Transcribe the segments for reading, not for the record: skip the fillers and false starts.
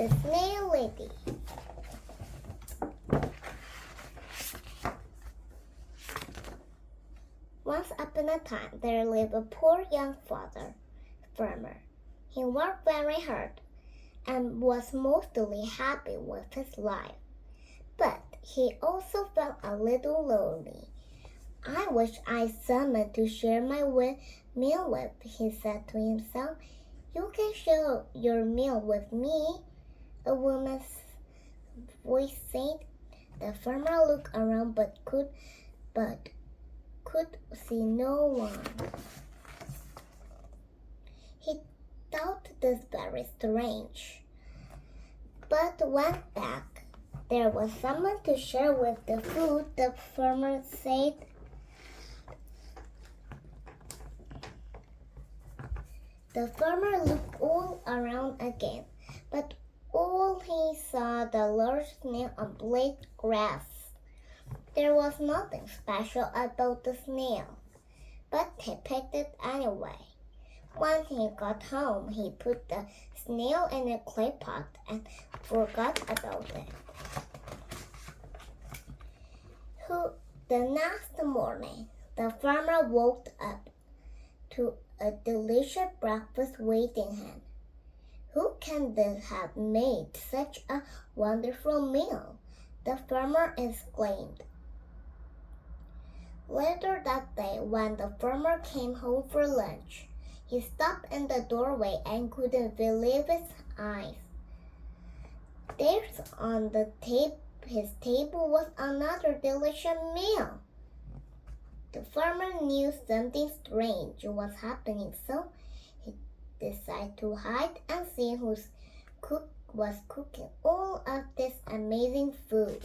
The Snail Lady. Once upon a time, there lived a poor young farmer. He worked very hard and was mostly happy with his life. But he also felt a little lonely. I wish I had someone to share my meal with, he said to himself. You can share your meal with me, a woman's voice said. The farmer looked around but could see no one. He thought this very strange, but went back. There was someone to share with the food, the farmer said. The farmer looked all around again, but all he saw the large snail on blade grass. There was nothing special about the snail, but he picked it anyway. When he got home, he put the snail in a clay pot and forgot about it. The next morning, the farmer woke up to a delicious breakfast waiting him. Who can have made such a wonderful meal? The farmer exclaimed. Later that day, when the farmer came home for lunch, he stopped in the doorway and couldn't believe his eyes. There on his table was another delicious meal. The farmer knew something strange was happening, so he decided to hide and see who was cooking all of this amazing food.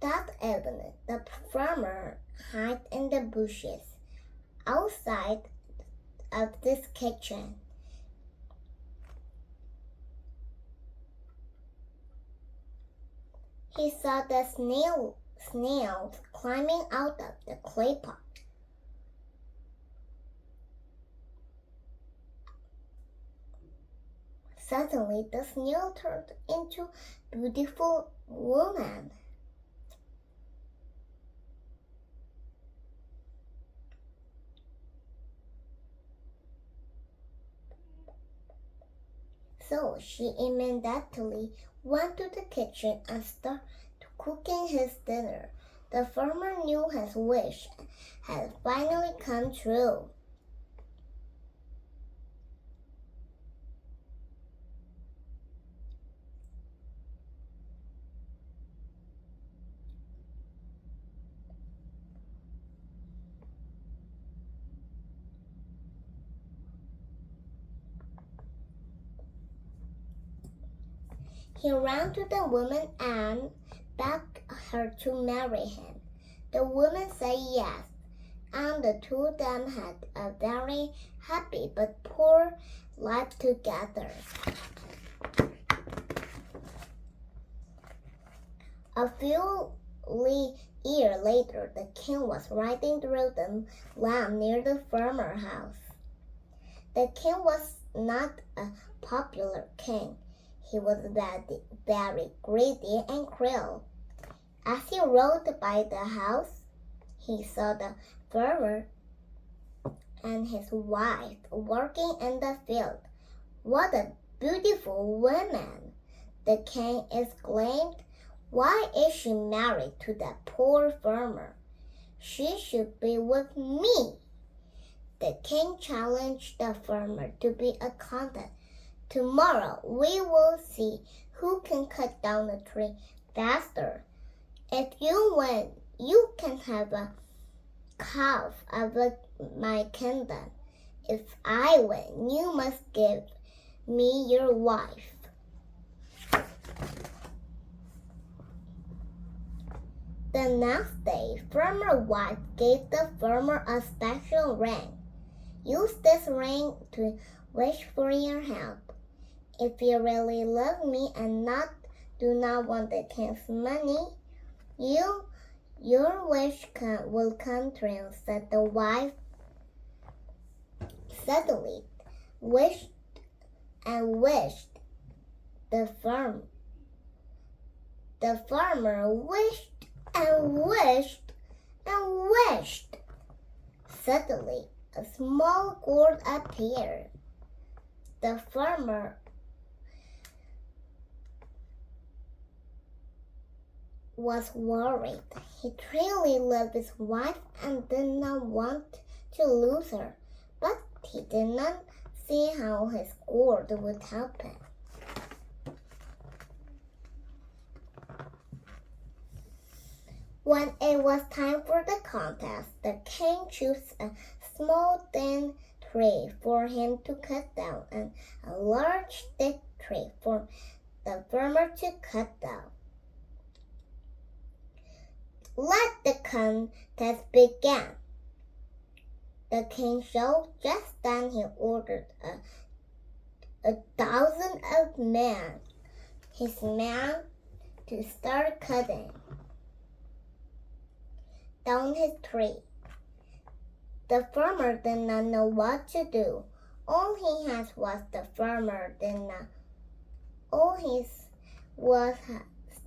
That evening, the farmer hid in the bushes outside of this kitchen. He saw the snails climbing out of the clay pot. Suddenly, the snail turned into a beautiful woman. So she immediately went to the kitchen and started cooking his dinner. The farmer knew his wish had finally come true. He ran to the woman and begged her to marry him. The woman said yes, and the two of them had a very happy but poor life together. A few years later, the king was riding through the land near the farmer's house. The king was not a popular king. He was very greedy and cruel. As he rode by the house, he saw the farmer and his wife working in the field. What a beautiful woman! The king exclaimed. Why is she married to that poor farmer? She should be with me. The king challenged the farmer to be a contest. Tomorrow we will see who can cut down a tree faster. If you win, you can have a half of my kingdom. If I win, you must give me your wife. The next day, farmer's wife gave the farmer a special ring. Use this ring to wish for your help. If you really love me and do not want the king's money, your wish will come true, said the wife. Suddenly, wished and wished. The farmer wished and wished and wished. Suddenly, a small gourd appeared. The farmer was worried. He truly loved his wife and did not want to lose her, but he did not see how his gourd would help him. When it was time for the contest, the king chose a small thin tree for him to cut down and a large thick tree for the farmer to cut down. Let the contest begin. The king showed. Just then he ordered a dozen of his men, to start cutting down his tree. The farmer did not know what to do. All he had was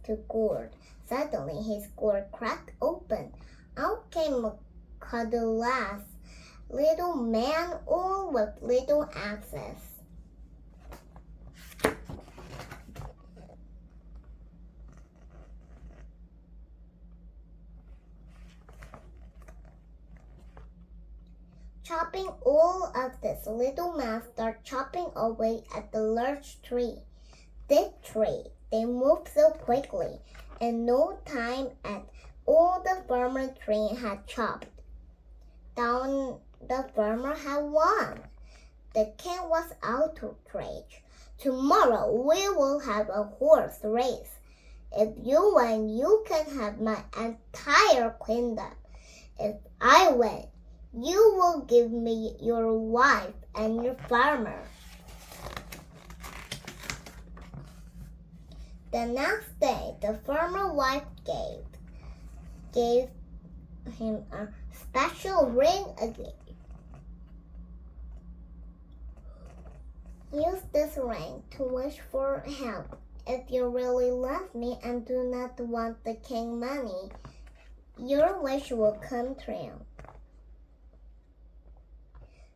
to gourd. Suddenly his gourd cracked open. Out came a cuddle-ass little man, all with little axes. Chopping all of this, little man started chopping away at the large tree. Thick tree. They moved so quickly. In no time at all the farmer tree had chopped down, the farmer had won. The king was outraged. Tomorrow we will have a horse race. If you win, you can have my entire kingdom. If I win, you will give me your wife and your farmer. The next day, the farmer's wife gave him a special ring again. Use this ring to wish for help. If you really love me and do not want the king's money, your wish will come true.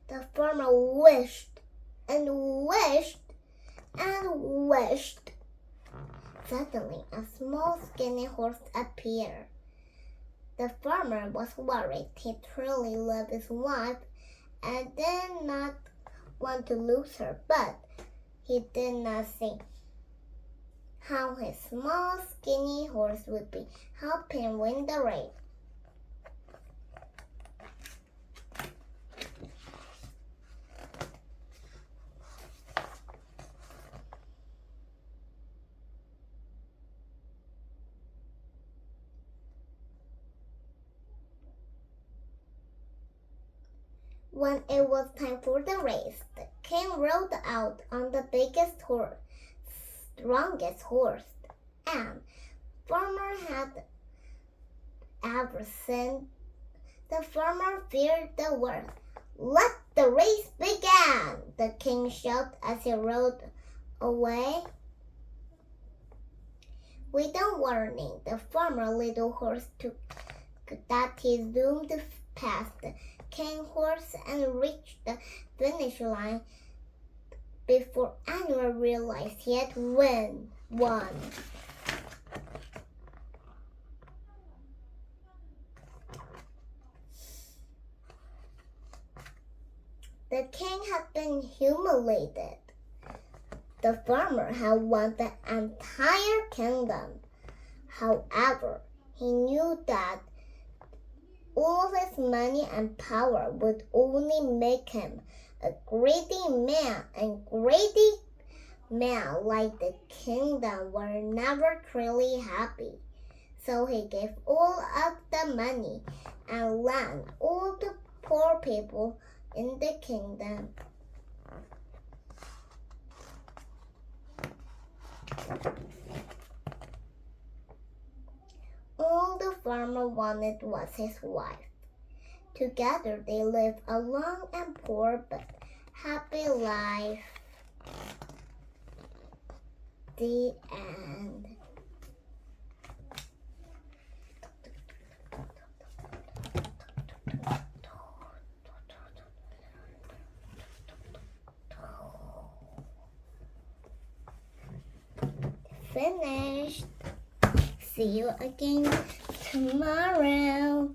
The farmer wished and wished and wished. Suddenly, a small skinny horse appeared. The farmer was worried. He truly loved his wife and did not want to lose her, but he did not see how his small skinny horse would be help him win the race. When it was time for the race, the king rode out on the biggest horse, strongest horse, and farmer had ever seen. The farmer feared the worst. Let the race begin! The king shouted as he rode away. Without warning, the farmer's little horse took that he zoomed past the king horse and reached the finish line before anyone realized he had won. The king had been humiliated. The farmer had won the entire kingdom. However, he knew that all his money and power would only make him a greedy man, and greedy men like the kingdom were never truly happy. So he gave all of the money and land all the poor people in the kingdom. All the farmer wanted was his wife. Together they lived a long and poor but Happy life. The end. Finished. See you again tomorrow.